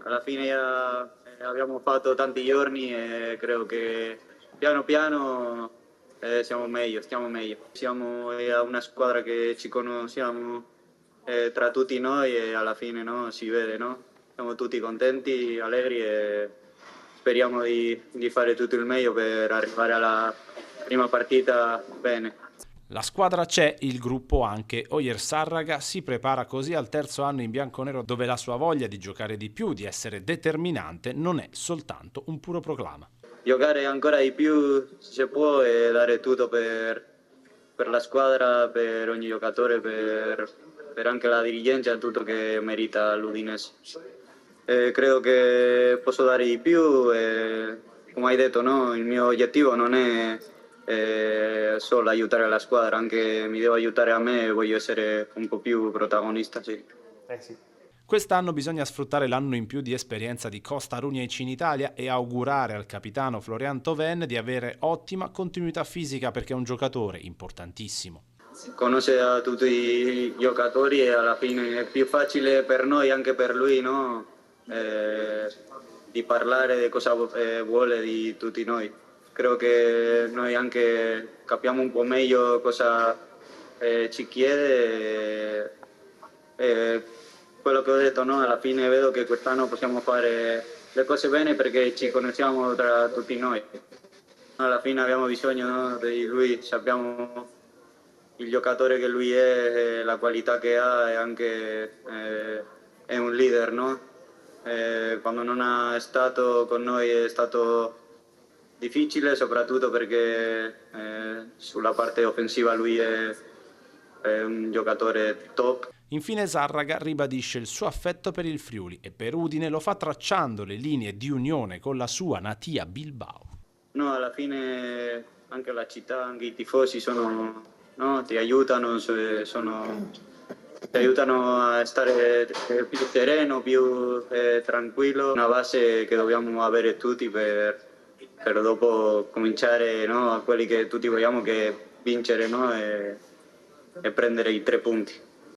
alla fine abbiamo fatto tanti giorni e credo che piano piano stiamo meglio. Siamo una squadra che ci conosciamo tra tutti noi e alla fine no, si vede, no? Siamo tutti contenti, allegri e speriamo di fare tutto il meglio per arrivare alla prima partita bene. La squadra c'è, il gruppo anche. Ojersarraga si prepara così al terzo anno in bianconero, dove la sua voglia di giocare di più, di essere determinante, non è soltanto un puro proclama. Giocare ancora di più se può e dare tutto per la squadra, per ogni giocatore, per anche la dirigenza, tutto che merita l'Udinese. Credo che posso dare di più e, come hai detto, no? Il mio obiettivo non è solo aiutare la squadra, anche mi devo aiutare a me e voglio essere un po' più protagonista. Sì. Quest'anno bisogna sfruttare l'anno in più di esperienza di Costa Runiaic in Italia e augurare al capitano Florian Thauvin di avere ottima continuità fisica, perché è un giocatore importantissimo. Conosce a tutti i giocatori e alla fine è più facile per noi, anche per lui, no? Di parlare di cosa vuole di tutti noi. Credo che noi anche capiamo un po' meglio cosa ci chiede e quello che ho detto, no? Alla fine vedo che quest'anno possiamo fare le cose bene perché ci conosciamo tra tutti noi. Alla fine abbiamo bisogno, no, di lui, sappiamo il giocatore che lui è, la qualità che ha e anche è un leader, no? Quando non è stato con noi è stato difficile, soprattutto perché sulla parte offensiva lui è un giocatore top. Infine Sarraga ribadisce il suo affetto per il Friuli e per Udine lo fa tracciando le linee di unione con la sua natia Bilbao. No, alla fine anche la città, anche i tifosi sono, no, ti aiutano, ti aiutano a stare più sereno, più tranquillo. Una base che dobbiamo avere tutti per dopo cominciare, no, a quelli che tutti vogliamo, che vincere, no, e prendere i 3 punti.